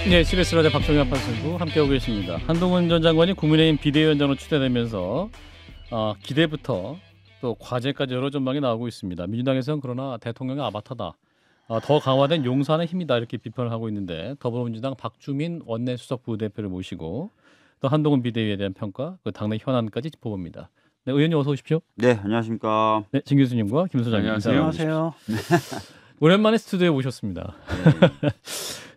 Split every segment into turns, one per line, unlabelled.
네, CBS 라디오 박정현 판사부 함께하고 계십니다. 한동훈 전 장관이 국민의힘 비대위원장으로 추대되면서 기대부터 또 과제까지 여러 전망이 나오고 있습니다. 민주당에서는 그러나 대통령의 아바타다, 더 강화된 용산의 힘이다 이렇게 비판을 하고 있는데, 더불어민주당 박주민 원내수석 부대표를 모시고 또 한동훈 비대위에 대한 평가, 그 당내 현안까지 짚어봅니다. 네, 의원님 어서 오십시오.
네, 안녕하십니까.
네, 진 교수님과 김 소장님
안녕하세요.
오랜만에 스튜디오에 모셨습니다.
네.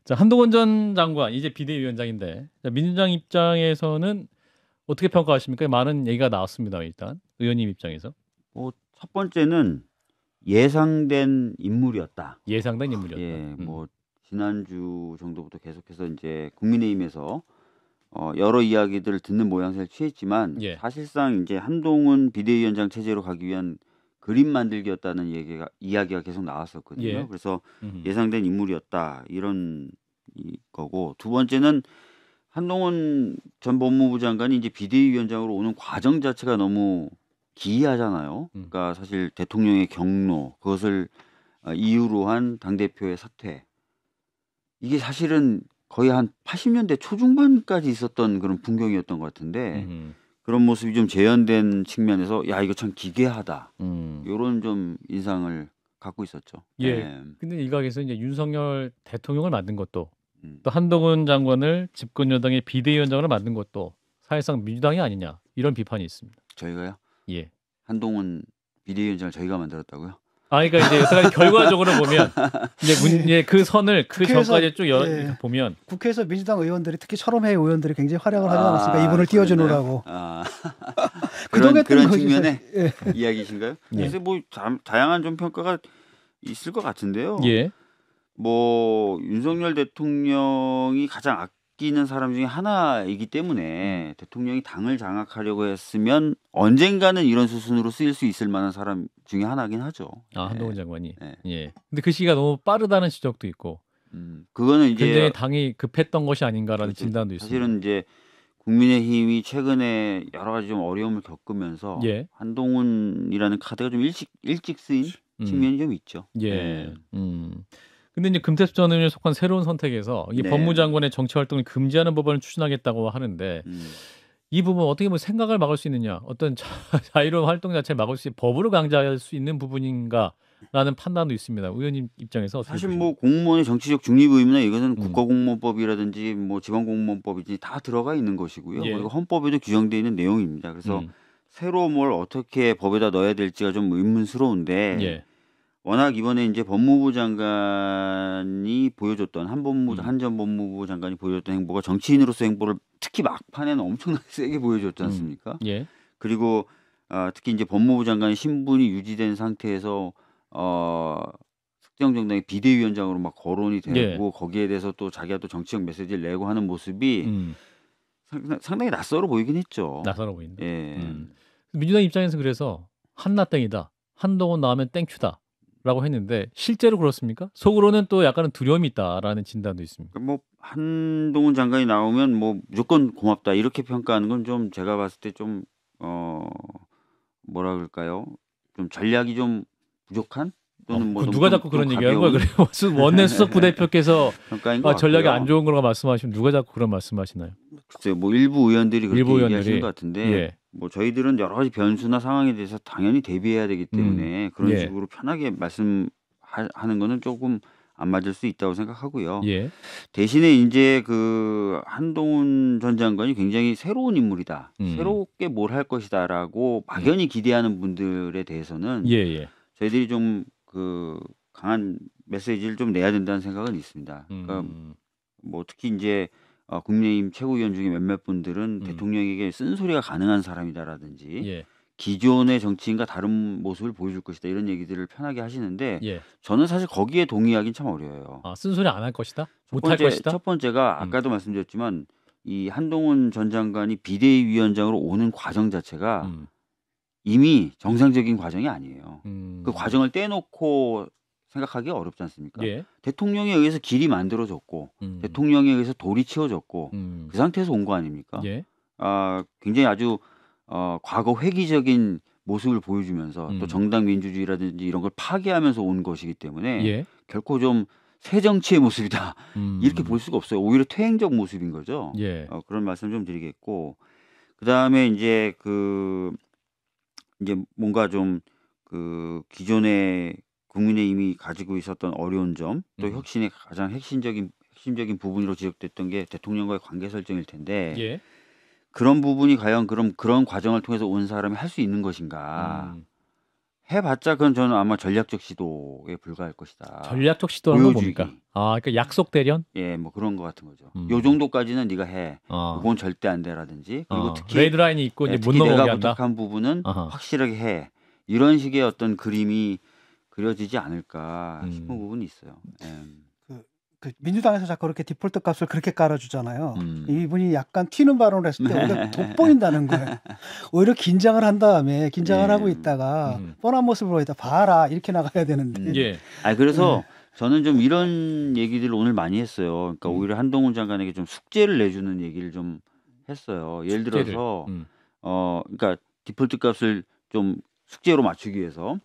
자, 한동훈 전 장관 이제 비대위원장인데, 자, 민주당 입장에서는 어떻게 평가하십니까? 많은 얘기가 나왔습니다. 일단 의원님 입장에서
첫 번째는 예상된 인물이었다.
예상된 인물이었다.
예, 지난주 정도부터 계속해서 이제 국민의힘에서 여러 이야기들을 듣는 모양새를 취했지만
예.
사실상 이제 한동훈 비대위원장 체제로 가기 위한 그림 만들기였다는 이야기가 계속 나왔었거든요.
예.
그래서 예상된 인물이었다 이런 거고, 두 번째는 한동훈 전 법무부 장관이 이제 비대위원장으로 오는 과정 자체가 너무 기이하잖아요. 그러니까 사실 대통령의 경로, 그것을 이유로 한 당대표의 사퇴, 이게 사실은 거의 한 80년대 초중반까지 있었던 그런 풍경이었던 것 같은데 그런 모습이 좀 재현된 측면에서 야, 이거 참 기괴하다, 이런 좀 인상을 갖고 있었죠.
예.
네.
근데 일각에서 이제 윤석열 대통령을 만든 것도 또 한동훈 장관을 집권 여당의 비대위원장으로 만든 것도 사실상 민주당이 아니냐 이런 비판이 있습니다.
저희가요?
예.
한동훈 비대위원장을 저희가 만들었다고요?
그러니까 이제 여태까지 결과적으로 보면 이제 그 선을 그
국회에서,
전까지 쭉
예.
보면
국회에서 민주당 의원들이 특히 철험회 의원들이 굉장히 활약을 하지
아,
않았습니까? 이분을 띄워주느라고.
그런
그동안
측면의
예.
이야기신가요?
예.
그래서 다양한 좀 평가가 있을 것 같은데요.
예.
윤석열 대통령이 가장 아끼는 사람 중에 하나이기 때문에 대통령이 당을 장악하려고 했으면 언젠가는 이런 수순으로 쓰일 수 있을 만한 사람 중에 하나긴 하죠.
한동훈 장관이.
네.
예. 근데 그 시기가 너무 빠르다는 지적도 있고,
그거는 이제
굉장히 당이 급했던 것이 아닌가라는 진단도 있습니다.
사실은 이제 국민의힘이 최근에 여러 가지 좀 어려움을 겪으면서
예.
한동훈이라는 카드가 좀 일찍 쓰인 측면이 좀 있죠.
예. 근데 이제 금태섭 전 의원에 속한 새로운 선택에서 이
네.
법무장관의 정치 활동을 금지하는 법안을 추진하겠다고 하는데, 이 부분 어떻게 보면 생각을 막을 수 있느냐, 어떤 자유로운 활동 자체를 막을 수 있는 법으로 강제할 수 있는 부분인가라는 판단도 있습니다. 의원님 입장에서 어떻게
사실
보십니까?
공무원의 정치적 중립 의무나 이것은 국가공무원법이라든지 지방공무원법이지 다 들어가 있는 것이고요.
예.
그리고 헌법에도 규정되어 있는 내용입니다. 그래서 새로 뭘 어떻게 법에다 넣어야 될지가 좀 의문스러운데,
예.
워낙 이번에 이제 법무부 장관이 보여줬던 한 전 법무부 장관이 보여줬던 행보가 정치인으로서 행보를 특히 막판에는 엄청나게 세게 보여줬지 않습니까?
예.
그리고 특히 이제 법무부 장관의 신분이 유지된 상태에서 특정 정당의 비대위원장으로 막 거론이 되고,
예.
거기에 대해서 또 자기가 또 정치적 메시지를 내고 하는 모습이 상당히 낯설어 보이긴 했죠.
낯설어 보인다.
예.
민주당 입장에서 그래서 한나땡이다, 한동훈 나오면 땡큐다라고 했는데 실제로 그렇습니까? 속으로는 또 약간은 두려움이 있다라는 진단도 있습니다.
한동훈 장관이 나오면 무조건 고맙다 이렇게 평가하는 건 좀 제가 봤을 때 좀 뭐라 그럴까요? 좀 전략이 좀 부족한, 또는
누가 자꾸 그런 얘기하는 거야? 그래요? 원내 수석 부대표께서
평가인 것
전략이
같고요.
안 좋은 거라고 말씀하시면 누가 자꾸 그런 말씀하시나요?
글쎄요, 일부 의원들이 그렇게 얘기하시는 것 같은데,
예.
저희들은 여러 가지 변수나 상황에 대해서 당연히 대비해야 되기 때문에 그런
예.
식으로 편하게 말씀하는 거는 조금 안 맞을 수 있다고 생각하고요.
예.
대신에 이제 한동훈 전 장관이 굉장히 새로운 인물이다, 새롭게 뭘 할 것이다라고 막연히 기대하는 분들에 대해서는
예.
저희들이 좀 강한 메시지를 좀 내야 된다는 생각은 있습니다. 그러니까 특히 이제 국민의힘 최고위원 중에 몇몇 분들은 대통령에게 쓴소리가 가능한 사람이다라든지
예.
기존의 정치인과 다른 모습을 보여줄 것이다, 이런 얘기들을 편하게 하시는데,
예.
저는 사실 거기에 동의하기는 참 어려워요.
쓴소리 안 할 것이다? 못할 것이다?
첫 번째가 아까도 말씀드렸지만 이 한동훈 전 장관이 비대위원장으로 오는 과정 자체가 이미 정상적인 과정이 아니에요. 그 과정을 떼놓고 생각하기 어렵지 않습니까?
예.
대통령에 의해서 길이 만들어졌고 대통령에 의해서 돌이 치워졌고 그 상태에서 온 거 아닙니까?
예.
굉장히 아주 과거 회귀적인 모습을 보여주면서 또 정당 민주주의라든지 이런 걸 파괴하면서 온 것이기 때문에
예.
결코 좀 새 정치의 모습이다. 이렇게 볼 수가 없어요. 오히려 퇴행적 모습인 거죠.
예.
그런 말씀 좀 드리겠고, 그 다음에 이제 이제 뭔가 좀 기존에 국민의힘이 가지고 있었던 어려운 점, 또 혁신의 가장 핵심적인 부분으로 지적됐던 게 대통령과의 관계 설정일 텐데,
예.
그런 부분이 과연 그런 과정을 통해서 온 사람이 할 수 있는 것인가? 해봤자 그건 저는 아마 전략적 시도에 불과할 것이다.
전략적 시도는 건
보여주기.
뭡니까? 아, 그러니까 약속 대련?
예, 뭐 그런 것 같은 거죠. 요 정도까지는 네가 해. 그건 절대 안 돼라든지. 그리고 특히
레드라인이 있고 이제 못
특히
넘어가게
내가
한다.
부탁한 부분은
아하.
확실하게 해. 이런 식의 어떤 그림이 그려지지 않을까 싶은 부분이 있어요. 예.
그 민주당에서 자꾸 그렇게 디폴트 값을 그렇게 깔아주잖아요.
음.
이분이 약간 튀는 발언을 했을 때 오히려 돋보인다는 거예요. 오히려 긴장을 한 다음에 긴장을
네.
하고 있다가 뻔한 모습을 보이다 봐라 이렇게 나가야 되는데.
예.
그래서 저는 좀 이런 얘기들을 오늘 많이 했어요. 그러니까 오히려 한동훈 장관에게 좀 숙제를 내주는 얘기를 좀 했어요. 예를 들어서 그러니까 디폴트 값을 좀 숙제로 맞추기 위해서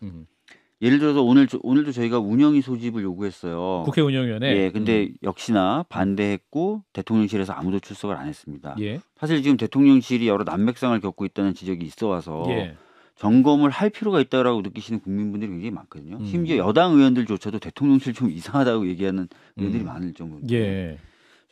예를 들어서 오늘도 저희가 운영위 소집을 요구했어요.
국회 운영위원회.
예, 근데 역시나 반대했고 대통령실에서 아무도 출석을 안 했습니다.
예.
사실 지금 대통령실이 여러 난맥상을 겪고 있다는 지적이 있어 와서
예.
점검을 할 필요가 있다라고 느끼시는 국민분들이 굉장히 많거든요. 심지어 여당 의원들조차도 대통령실 좀 이상하다고 얘기하는 의원들이 많을 정도로.
예.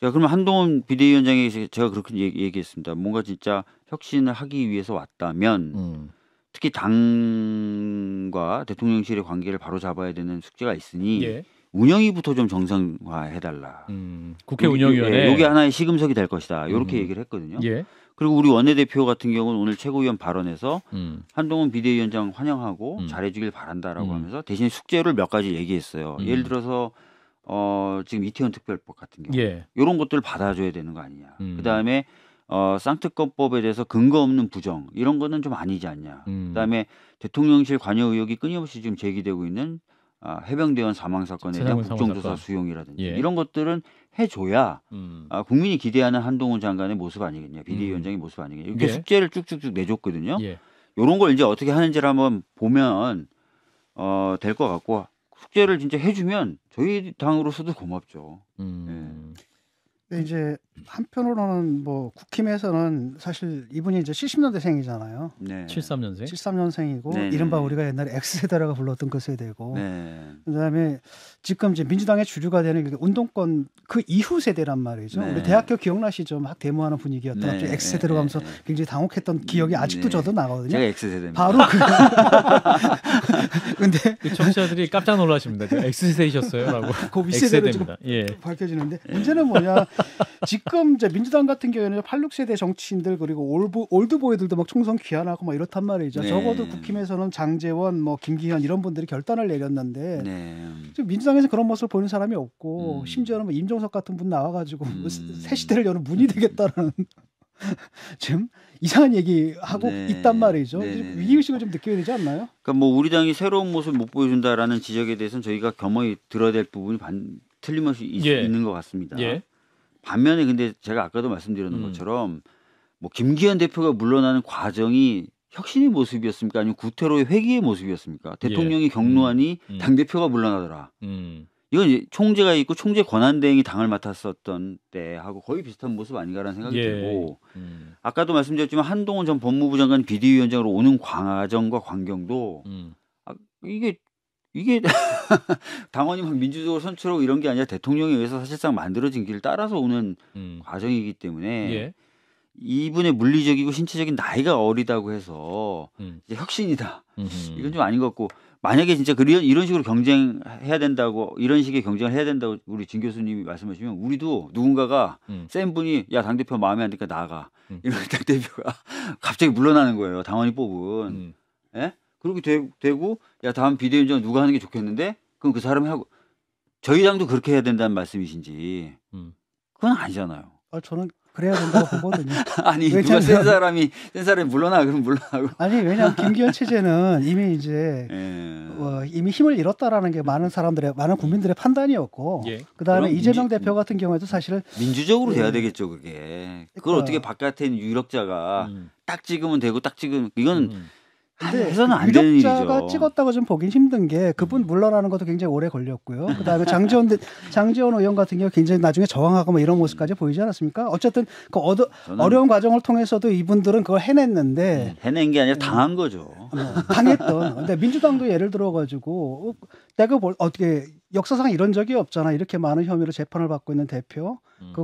자, 그러면 한동훈 비대위원장에게 제가 그렇게 얘기했습니다. 뭔가 진짜 혁신을 하기 위해서 왔다면 특히 당과 대통령실의 관계를 바로 잡아야 되는 숙제가 있으니
예.
운영위부터 좀 정상화해달라.
국회 운영위원회.
이게 하나의 시금석이 될 것이다. 이렇게 얘기를 했거든요.
예.
그리고 우리 원내대표 같은 경우는 오늘 최고위원 발언에서 한동훈 비대위원장 환영하고 잘해주길 바란다라고 하면서 대신 숙제를 몇 가지 얘기했어요. 예를 들어서 지금 이태원 특별법 같은 경우
예.
이런 것들을 받아줘야 되는 거 아니냐. 그다음에 쌍특검법에 대해서 근거 없는 부정 이런 거는 좀 아니지 않냐. 그다음에 대통령실 관여 의혹이 끊임없이 지금 제기되고 있는 해병대원 사망 사건에 대한 국정조사 수용이라든지
예.
이런 것들은 해줘야 국민이 기대하는 한동훈 장관의 모습 아니겠냐, 비대위원장의 모습 아니겠냐 이렇게
예.
숙제를 쭉쭉쭉 내줬거든요.
예.
이런 걸 이제 어떻게 하는지를 한번 보면 될 것 같고 숙제를 진짜 해주면 저희 당으로서도 고맙죠.
근데 이제 한편으로는 뭐 국힘에서는 사실 이분이 이제 70년대생이잖아요.
네.
73년생.
73년생이고
네.
이른바 우리가 옛날에 X세대라고 불렀던 그 세대고
네.
그다음에 지금 이제 민주당의 주류가 되는 운동권 그 이후 세대란 말이죠.
네.
우리 대학교 기억나시죠? 막 데모하는 분위기였던
네.
갑자기 X세대로 가면서 굉장히 당혹했던 기억이 아직도
네.
저도 나거든요.
제가 X세대입니다.
바로 그 근데
그 청취자들이 깜짝 놀라십니다. X세대이셨어요라고.
그 윗세대로 지금
X세대입니다. 예.
밝혀지는데 문제는 뭐냐? 지금 이제 민주당 같은 경우에는 86세대 정치인들 그리고 올드보이들도 막 총선 귀환하고 막 이렇단 말이죠.
네.
적어도 국힘에서는 장제원, 뭐 김기현 이런 분들이 결단을 내렸는데
네.
지금 민주당에서 그런 모습을 보이는 사람이 없고 심지어는 뭐 임종석 같은 분 나와가지고 뭐 새 시대를 여는 문이 되겠다는 지금 이상한 얘기하고
네.
있단 말이죠.
네.
위기의식을 좀 느껴야 되지 않나요?
그러니까 뭐 우리 당이 새로운 모습을 못 보여준다라는 지적에 대해서는 저희가 겸허히 들어야 될 부분이 틀림없이
예.
있는 것 같습니다.
예.
반면에 근데 제가 아까도 말씀드렸는 것처럼 뭐 김기현 대표가 물러나는 과정이 혁신의 모습이었습니까? 아니면 구태로의 회귀의 모습이었습니까? 대통령이 경로하니 당대표가 물러나더라. 이건 이제 총재가 있고 총재 권한대행이 당을 맡았었던 때하고 거의 비슷한 모습 아닌가라는 생각이
예.
들고 아까도 말씀드렸지만 한동훈 전 법무부 장관 비대위원장으로 오는 과정과 광경도 이게 당원이 막 민주적으로 선출하고 이런 게 아니라 대통령에 의해서 사실상 만들어진 길을 따라서 오는 과정이기 때문에
예.
이분의 물리적이고 신체적인 나이가 어리다고 해서 이제 혁신이다. 이건 좀 아닌 것 같고 만약에 진짜 이런 식으로 경쟁해야 된다고 이런 식의 경쟁을 해야 된다고 우리 진 교수님이 말씀하시면 우리도 누군가가 센 분이 야 당대표 마음에 안 드니까 나가 이런 당대표가 갑자기 물러나는 거예요. 당원이 뽑은. 예? 그렇게 되고 야 다음 비대위원장 누가 하는 게 좋겠는데 그럼 그 사람이 하고 저희 당도 그렇게 해야 된다는 말씀이신지 그건 아니잖아요.
저는 그래야 된다고 보거든요.
아니 누가 센 사람이 물러나 그럼 물러나고
아니 왜냐하면 김기현 체제는 이미 이제 이미 힘을 잃었다라는 게 많은 국민들의 판단이었고
예.
그다음에 이재명 대표 같은 경우에도 사실은
민주적으로 돼야 되겠죠 그게. 그걸 어떻게 바깥에 있는 유력자가 딱 찍으면 되고 딱 찍으면 이건
근데
해서는 안 되는
유력자가
일이죠.
찍었다고 좀 보긴 힘든 게 그분 물러나는 것도 굉장히 오래 걸렸고요. 그다음에 장지원 의원 같은 경우 굉장히 나중에 저항하고 뭐 이런 모습까지 보이지 않았습니까? 어쨌든 그
저는
어려운 과정을 통해서도 이분들은 그걸 해냈는데
해낸 게 아니라 당한 거죠.
당했던. 근데 민주당도 예를 들어가지고 내가 어떻게 역사상 이런 적이 없잖아. 이렇게 많은 혐의로 재판을 받고 있는 대표.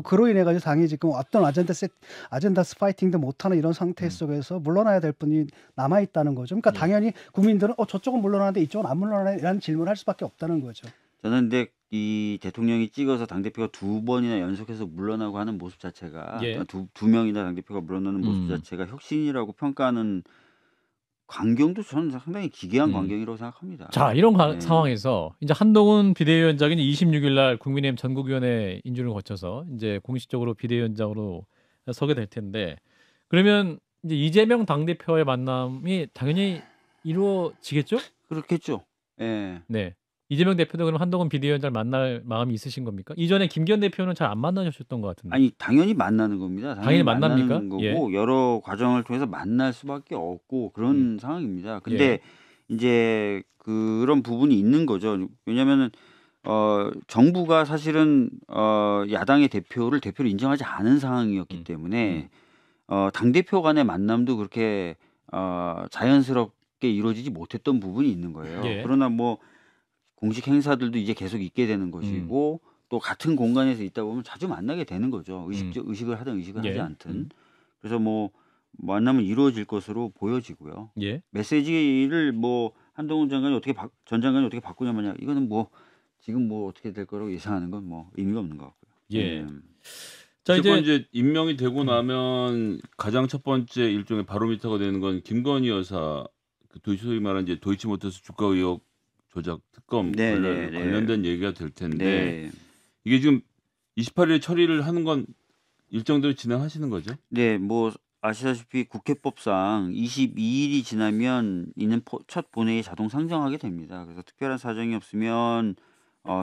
그로 인해 가지고 당이 지금 어떤 아젠다 파이팅도 못하는 이런 상태 속에서 물러나야 될 분이 남아 있다는 거죠. 그러니까 당연히 국민들은 저쪽은 물러나는데 이쪽은 안 물러나라는 질문을 할 수밖에 없다는 거죠.
저는 근데 이 대통령이 찍어서 당대표가 2번이나 연속해서 물러나고 하는 모습 자체가
예.
두 명이나 당대표가 물러나는 모습 자체가 혁신이라고 평가하는 광경도 저는 상당히 기괴한 광경이라고 생각합니다.
자, 이런
네.
상황에서 이제 한동훈 비대위원장이 26일 날 국민의힘 전국위원회 인준을 거쳐서 이제 공식적으로 비대위원장으로 서게 될 텐데, 그러면 이제 이재명 당대표의 만남이 당연히 이루어지겠죠?
그렇겠죠. 예.
네. 이재명 대표도 그럼 한동훈 비대위원장을 만날 마음이 있으신 겁니까? 이전에 김기현 대표는 잘 안 만나셨던 것 같은데.
아니 당연히 만나는 겁니다.
당연히 만납니까?
만나는 거고 여러 과정을 통해서 만날 수밖에 없고 그런 상황입니다. 근데 이제 그런 부분이 있는 거죠. 왜냐하면은 정부가 사실은 야당의 대표를 인정하지 않은 상황이었기 때문에 당 대표 간의 만남도 그렇게 자연스럽게 이루어지지 못했던 부분이 있는 거예요.
예.
그러나 뭐 공식 행사들도 이제 계속 있게 되는 것이고 또 같은 공간에서 있다 보면 자주 만나게 되는 거죠. 의식을 하든 의식을 하지 않든. 그래서 뭐 만남은 이루어질 것으로 보여지고요.
예.
메시지를 뭐 한동훈 장관이 전 장관이 어떻게 바꾸냐 마냐 이거는 뭐 지금 뭐 어떻게 될 거라고 예상하는 건 뭐 의미가 없는 것 같고요.
예. 자,
이제 임명이 되고 나면 가장 첫 번째 일종의 바로미터가 되는 건 김건희 여사 소위 말하는 이제 도이치모터스 주가 의혹 조작 특검 관련된 얘기가 될 텐데 이게 지금 28일에 처리를 하는 건 일정대로 진행하시는 거죠?
네, 뭐 아시다시피 국회법상 22일이 지나면 이는 첫 본회의에 자동 상정하게 됩니다. 그래서 특별한 사정이 없으면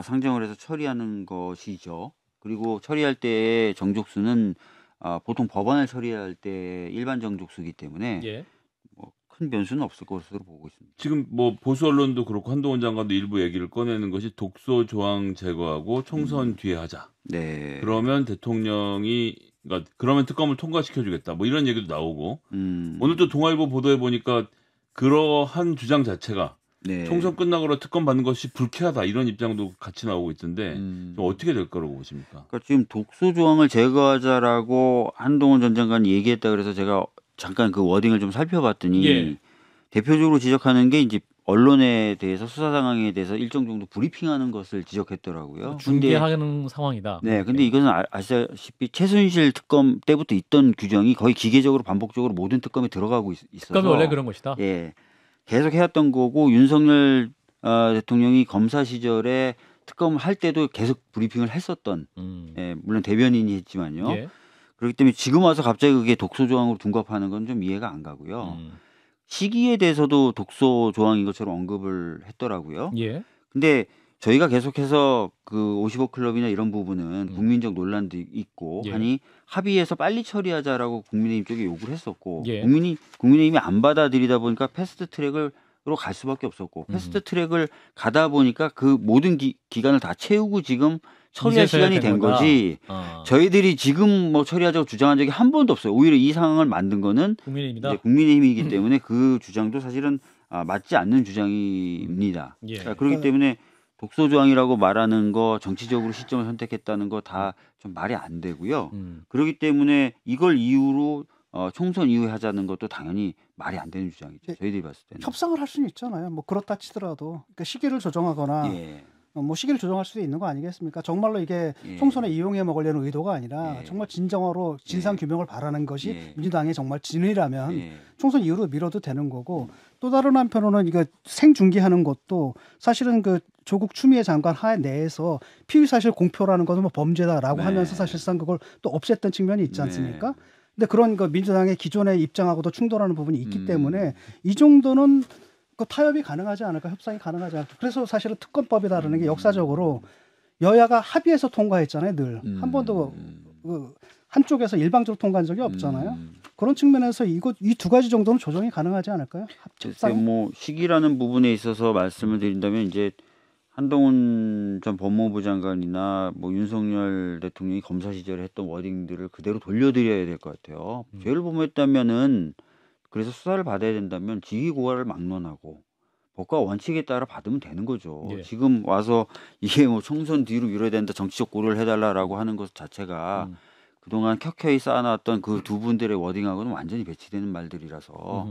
상정을 해서 처리하는 것이죠. 그리고 처리할 때의 정족수는 보통 법안을 처리할 때 일반 정족수이기 때문에 뭐 큰 변수는 없을 것으로 보고 있습니다.
지금 뭐 보수 언론도 그렇고 한동훈 장관도 일부 얘기를 꺼내는 것이 독소 조항 제거하고 총선 뒤에 하자.
네.
그러면 대통령이 그러면 특검을 통과시켜주겠다. 뭐 이런 얘기도 나오고 오늘 또 동아일보 보도해 보니까 그러한 주장 자체가 총선 끝나고 특검 받는 것이 불쾌하다 이런 입장도 같이 나오고 있던데 좀 어떻게 될 거라고 보십니까?
그러니까 지금 독소 조항을 제거하자라고 한동훈 전 장관이 얘기했다 그래서 제가 잠깐 그 워딩을 좀 살펴봤더니 대표적으로 지적하는 게 이제 언론에 대해서 수사 상황에 대해서 일정 정도 브리핑하는 것을 지적했더라고요.
중계하는 상황이다.
네, 근데 이것은 아시다시피 최순실 특검 때부터 있던 규정이 거의 기계적으로 반복적으로 모든 특검에 들어가고 있어서
특검이 원래 그런 것이다.
예, 계속 해왔던 거고 윤석열 대통령이 검사 시절에 특검을 할 때도 계속 브리핑을 했었던 물론 대변인이 했지만요. 그렇기 때문에 지금 와서 갑자기 그게 독소 조항으로 둔갑하는 건 좀 이해가 안 가고요. 시기에 대해서도 독소 조항인 것처럼 언급을 했더라고요. 근데 저희가 계속해서 그 55 클럽이나 이런 부분은 국민적 논란도 있고 하니 합의해서 빨리 처리하자라고 국민의힘 쪽에 요구를 했었고 국민의힘이 안 받아들이다 보니까 패스트 트랙으로 갈 수밖에 없었고 패스트 트랙을 가다 보니까 그 모든 기간을 다 채우고 지금 처리할 시간이 된 거지. 저희들이 지금 뭐 처리하자고 주장한 적이 한 번도 없어요. 오히려 이 상황을 만든 거는
국민의힘이다.
국민의힘이기 때문에 그 주장도 사실은 맞지 않는 주장입니다. 그렇기 때문에 독소 조항이라고 말하는 거 정치적으로 시점을 선택했다는 거 다 좀 말이 안 되고요. 그렇기 때문에 이걸 이유로 총선 이후에 하자는 것도 당연히 말이 안 되는 주장이죠. 저희들이 봤을 때는.
협상을 할 수는 있잖아요. 뭐 그렇다 치더라도 그러니까 시기를 조정하거나 뭐 시기를 조정할 수도 있는 거 아니겠습니까? 정말로 이게 총선에 이용해 먹으려는 의도가 아니라 정말 진정으로 진상 규명을 바라는 것이 민주당의 정말 진의라면 총선 이후로 미뤄도 되는 거고 또 다른 한편으로는 이거 생중계하는 것도 사실은 그 조국 추미애 장관 하에 내에서 피의 사실 공표라는 것은 뭐 범죄다라고 하면서 사실상 그걸 또 없앴던 측면이 있지 않습니까? 근데 그런 그 민주당의 기존의 입장하고도 충돌하는 부분이 있기 때문에 이 정도는 그 타협이 가능하지 않을까, 협상이 가능하지 않을까. 그래서 사실은 특검법이라는 게 역사적으로 여야가 합의해서 통과했잖아요, 늘. 한 번도 한쪽에서 일방적으로 통과한 적이 없잖아요. 그런 측면에서 이 두 가지 정도는 조정이 가능하지 않을까요? 합작상.
뭐 시기라는 부분에 있어서 말씀을 드린다면 이제 한동훈 전 법무부 장관이나 뭐 윤석열 대통령이 검사 시절에 했던 워딩들을 그대로 돌려드려야 될 것 같아요. 죄를 범했다면은 그래서 수사를 받아야 된다면 직위 고하를 막론하고 법과 원칙에 따라 받으면 되는 거죠.
예.
지금 와서 이게 뭐 총선 뒤로 미뤄야 된다, 정치적 고려를 해달라라고 하는 것 자체가 그동안 켜켜이 쌓아놨던 그 두 분들의 워딩하고는 완전히 배치되는 말들이라서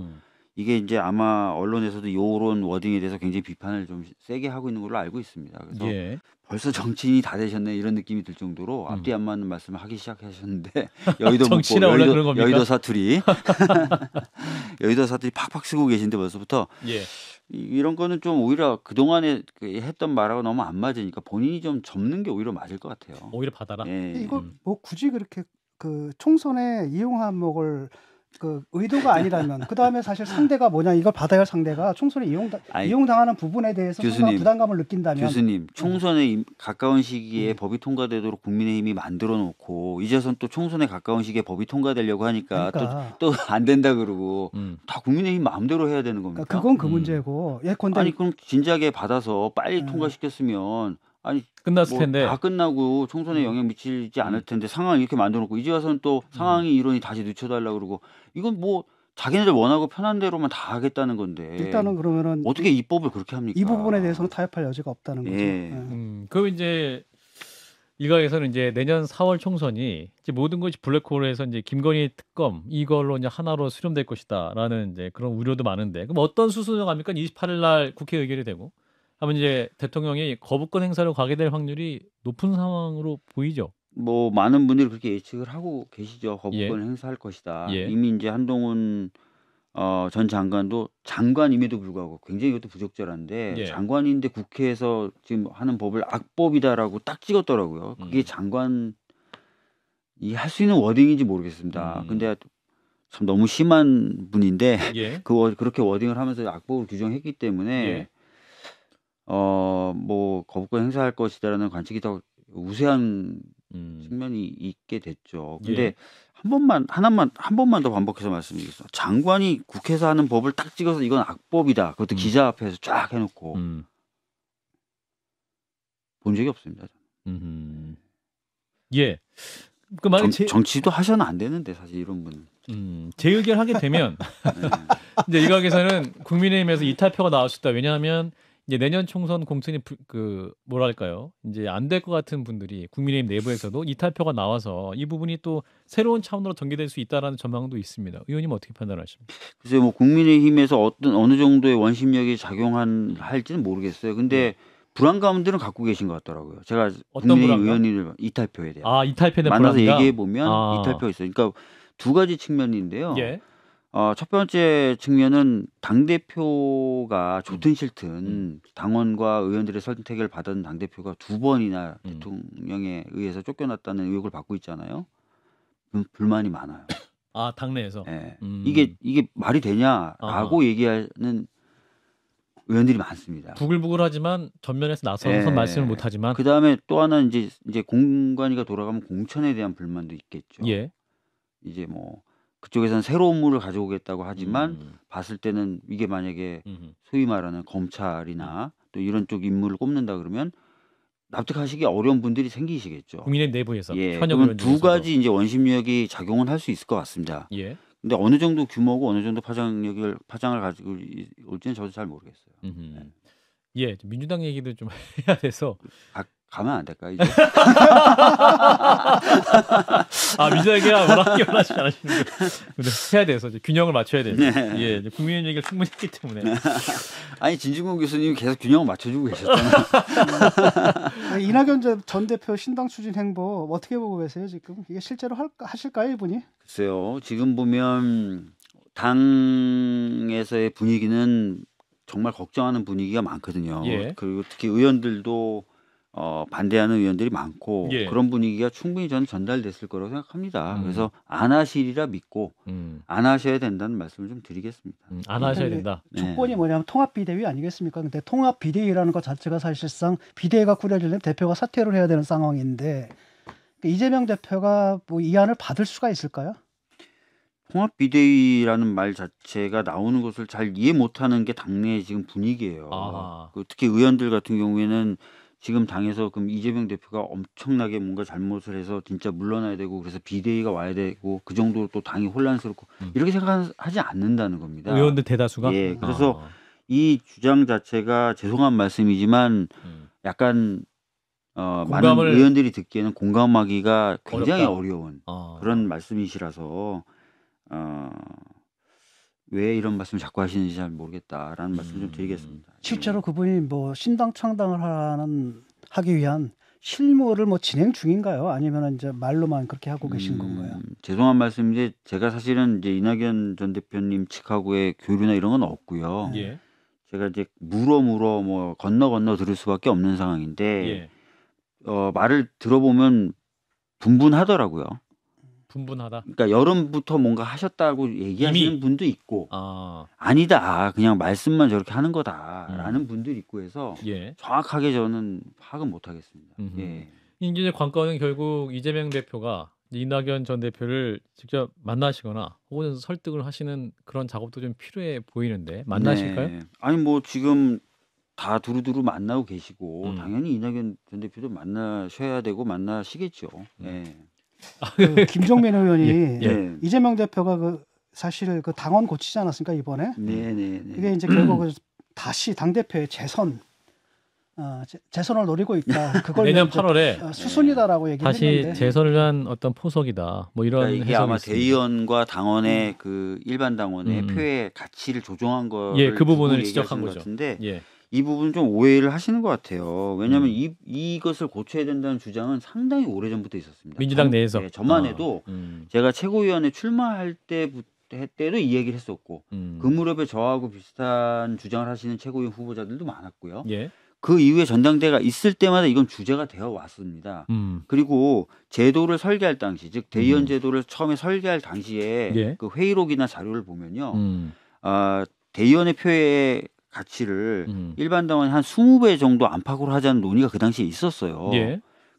이게 이제 아마 언론에서도 요런 워딩에 대해서 굉장히 비판을 좀 세게 하고 있는 걸로 알고 있습니다. 그래서
예.
벌써 정치인이 다 되셨네 이런 느낌이 들 정도로 앞뒤 안 맞는 말씀을 하기 시작하셨는데 여의도
정치나 원래 그런 겁니까?
여의도 사투리 여의도 사투리 팍팍 쓰고 계신데 벌써부터
예.
이런 거는 좀 오히려 그동안에 했던 말하고 너무 안 맞으니까 본인이 좀 접는 게 오히려 맞을 것 같아요.
오히려 받아라.
예.
이거 뭐 굳이 그렇게 그 총선에 이용 항목을 그 의도가 아니라면 그 다음에 사실 상대가 뭐냐 이걸 받아야 할 상대가 총선에 이용당하는 부분에 대해서 상당한 부담감을 느낀다면
교수님 총선에 가까운 시기에 법이 통과되도록 국민의힘이 만들어 놓고 이제선 또 총선에 가까운 시기에 법이 통과되려고 하니까 또 안 된다 그러고 다 국민의힘 마음대로 해야 되는 겁니까?
그건 그 문제고 예컨대
아니 그럼 진작에 받아서 빨리 통과시켰으면 아니
끝났을 텐데
다 끝나고 총선에 영향 미치지 않을 텐데 상황을 이렇게 만들어 놓고 이제 와서는 또 상황이 이러니 다시 늦춰달라고 그러고 이건 뭐 자기네들 원하고 편한 대로만 다 하겠다는 건데
일단은 그러면은
어떻게 입법을 그렇게 합니까?
이 부분에 대해서는 타협할 여지가 없다는 거죠.
그럼 이제 일각에서는 이제 내년 4월 총선이 이제 모든 것이 블랙홀에서 이제 김건희 특검 이걸로 이제 하나로 수렴될 것이다라는 이제 그런 우려도 많은데 그럼 어떤 수순을 갑니까? 28일 날 국회 의결이 되고 하면 이제 대통령이 거부권 행사를 가게 될 확률이 높은 상황으로 보이죠.
뭐 많은 분들이 그렇게 예측을 하고 계시죠. 거부권을 행사할 것이다. 이미 이제 한동훈 전 장관도 장관임에도 불구하고 굉장히 이것도 부적절한데 장관인데 국회에서 지금 하는 법을 악법이다라고 딱 찍었더라고요. 그게 장관이 할 수 있는 워딩인지 모르겠습니다. 근데 참 너무 심한 분인데 그렇게 워딩을 하면서 악법을 규정했기 때문에 뭐 거부권 행사할 것이다라는 관측이 더 우세한 측면이 있게 됐죠. 근데 한 번만 더 반복해서 말씀드리겠습니다. 장관이 국회에서 하는 법을 딱 찍어서 이건 악법이다. 그것도 기자 앞에서 쫙 해놓고 본 적이 없습니다.
예. 그 만약
정치도 하셔는 안 되는데 사실 이런 분은.
재의결하게 되면 이제 일각에서는 국민의힘에서 이탈표가 나올 수 있다. 왜냐하면 이제 내년 총선 공천이 그 뭐랄까요? 이제 안 될 것 같은 분들이 국민의힘 내부에서도 이탈표가 나와서 이 부분이 또 새로운 차원으로 전개될 수 있다라는 전망도 있습니다. 의원님 어떻게 판단하십니까?
글쎄 뭐 국민의힘에서 어느 정도의 원심력이 작용할지는 모르겠어요. 근데 불안감들은 갖고 계신 것 같더라고요. 제가 국민의힘 의원님들 이탈표에 대한
이탈표는
만나서
불안감?
얘기해 보면 이탈표가 있어요. 그러니까 두 가지 측면인데요. 첫 번째 측면은 당대표가 좋든 싫든 당원과 의원들의 선택을 받은 당대표가 2번이나 대통령에 의해서 쫓겨났다는 의혹을 받고 있잖아요. 불만이 많아요.
당내에서?
네. 이게 말이 되냐라고 얘기하는 의원들이 많습니다.
부글부글하지만 전면에서 나서서 말씀을 못하지만
그 다음에 또 하나 이제 공관위가 돌아가면 공천에 대한 불만도 있겠죠. 이제 뭐 그쪽에서는 새로운 물을 가져오겠다고 하지만 봤을 때는 이게 만약에 소위 말하는 검찰이나 또 이런 쪽 인물을 꼽는다 그러면 납득하시기 어려운 분들이 생기시겠죠.
국민의 내부에서.
그러면 두 가지 이제 원심력이 작용은 할 수 있을 것 같습니다. 근데 어느 정도 규모고 어느 정도 파장을 가지고 올지는 저도 잘 모르겠어요.
민주당 얘기도 좀 해야 돼서
가면 안 될까요? 이제?
민주당 얘기가 워낙 원하시지 않으시는 거 근데 해야 돼서 이제 균형을 맞춰야 돼요. 이제 국민의힘 얘기를 충분히 했기 때문에.
아니 진중권 교수님이 계속 균형을 맞춰주고 계셨잖아요.
이낙연 전 대표 신당 추진 행보 어떻게 보고 계세요 지금? 이게 실제로 하실까요 이분이?
글쎄요. 지금 보면 당에서의 분위기는 정말 걱정하는 분위기가 많거든요. 그리고 특히 의원들도 반대하는 의원들이 많고 그런 분위기가 충분히 저는 전달됐을 거라고 생각합니다. 그래서 안 하시리라 믿고 안 하셔야 된다는 말씀을 좀 드리겠습니다.
안 하셔야 된다.
조건이 뭐냐면 통합비대위 아니겠습니까? 근데 통합비대위라는 것 자체가 사실상 비대위가 꾸려지려면 대표가 사퇴를 해야 되는 상황인데 이재명 대표가 뭐 이 안을 받을 수가 있을까요?
통합 비대위라는 말 자체가 나오는 것을 잘 이해 못하는 게 당내 지금 분위기예요. 특히 의원들 같은 경우에는 지금 당에서 그럼 이재명 대표가 엄청나게 뭔가 잘못을 해서 진짜 물러나야 되고 그래서 비대위가 와야 되고 그 정도로 또 당이 혼란스럽고 이렇게 생각하지 않는다는 겁니다.
의원들 대다수가?
예, 그래서 이 주장 자체가 죄송한 말씀이지만 약간 많은 의원들이 듣기에는 공감하기가 굉장히 어려운 그런 말씀이시라서 왜 이런 말씀을 자꾸 하시는지 잘 모르겠다라는 말씀 좀 드리겠습니다.
실제로 그분이 뭐 신당 창당을 하기 위한 실무를 뭐 진행 중인가요? 아니면 이제 말로만 그렇게 하고 계신 건가요?
죄송한 말씀인데 제가 사실은 이제 이낙연 전 대표님 측하고의 교류나 이런 건 없고요.
예.
제가 이제 물어 뭐 건너 들을 수밖에 없는 상황인데 말을 들어보면 분분하더라고요.
분분하다.
그러니까 여름부터 뭔가 하셨다고 얘기하시는
이미?
분도 있고 아니다 그냥 말씀만 저렇게 하는 거다라는 분들이 있고 해서 정확하게 저는 파악은 못하겠습니다. 예.
이제 관건은 결국 이재명 대표가 이낙연 전 대표를 직접 만나시거나 혹은 설득을 하시는 그런 작업도 좀 필요해 보이는데 만나실까요?
네. 아니 뭐 지금 다 두루두루 만나고 계시고 당연히 이낙연 전 대표도 만나셔야 되고 만나시겠죠. 네.
김종민 의원이 이재명 대표가 사실 그 당원 고치지 않았습니까 이번에?
네네.
그게 이제 결국 다시 당 대표의 재선을 노리고 있다. 그걸
내년 8월에
수순이다라고 얘기했는데
다시 재선을 위한 어떤 포석이다. 뭐 이런
그러니까 이게 아마 대의원과 당원의 그 일반 당원의 표의 가치를 조정한 거를
그 부분을 지적한 거죠.
같은데 이 부분 좀 오해를 하시는 것 같아요. 왜냐하면 이것을 고쳐야 된다는 주장은 상당히 오래 전부터 있었습니다.
민주당 내에서
저만 해도 제가 최고위원회 출마할 때도 이 얘기를 했었고 그 무렵에 저하고 비슷한 주장을 하시는 최고위원 후보자들도 많았고요. 그 이후에 전당대회가 있을 때마다 이건 주제가 되어 왔습니다. 그리고 제도를 설계할 당시, 즉 대의원 제도를 처음에 설계할 당시에 그 회의록이나 자료를 보면요, 대의원의 표의 가치를 일반 당원이 한 20배 정도 안팎으로 하자는 논의가 그 당시에 있었어요.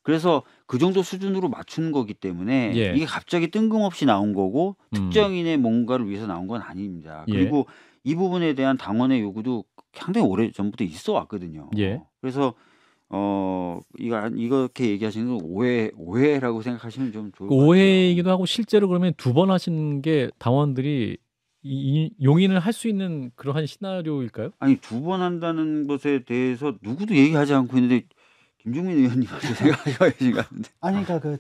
그래서 그 정도 수준으로 맞춘 거기 때문에 이게 갑자기 뜬금없이 나온 거고 특정인의 뭔가를 위해서 나온 건 아닙니다. 그리고 이 부분에 대한 당원의 요구도 상당히 오래 전부터 있어 왔거든요. 그래서 이렇게 얘기하시는 건 오해라고 생각하시면 좀 좋을 것 같아요.
오해이기도 하고 실제로 그러면 2번 하신 게 당원들이 용인을 할 수 있는 그러한 시나리오일까요?
아니 2번 한다는 것에 대해서 누구도 얘기하지 않고 있는데 김종민 의원님한테 생각하셔야 되는 것 같은데.
아니 그러니까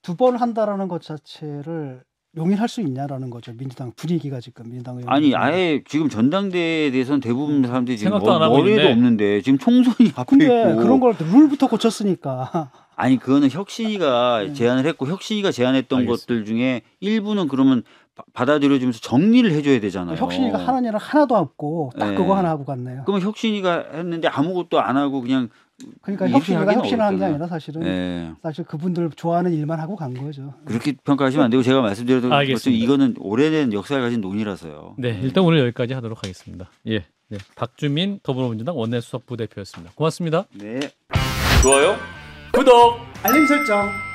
2번 한다라는 것 자체를 용인할 수 있냐라는 거죠. 민주당 분위기가 지금 민주당
아니 아예 지금 전당대회에 대해서는 대부분 사람들이 지금 머리에도 없는데 지금 총선이 앞에
근데
있고.
그런 걸 룰부터 고쳤으니까.
아니 그거는 혁신이가 제안을 했고 혁신이가 제안했던 것들 중에 일부는 그러면 받아들여주면서 정리를 해줘야 되잖아요.
혁신이가 하는 일은 하나도 없고 딱 그거 하나 하고 갔네요.
그러면 혁신이가 했는데 아무것도 안 하고 그냥
그러니까 혁신이가 혁신을 한 게 아니라 사실은 사실 그분들 좋아하는 일만 하고 간 거죠.
그렇게 평가하시면 안 되고 제가 말씀드렸던 것처럼 이거는 오래된 역사를 가진 논의라서요.
네, 일단 오늘 여기까지 하도록 하겠습니다. 박주민 더불어민주당 원내수석부대표였습니다. 고맙습니다.
네.
좋아요, 구독,
알림 설정.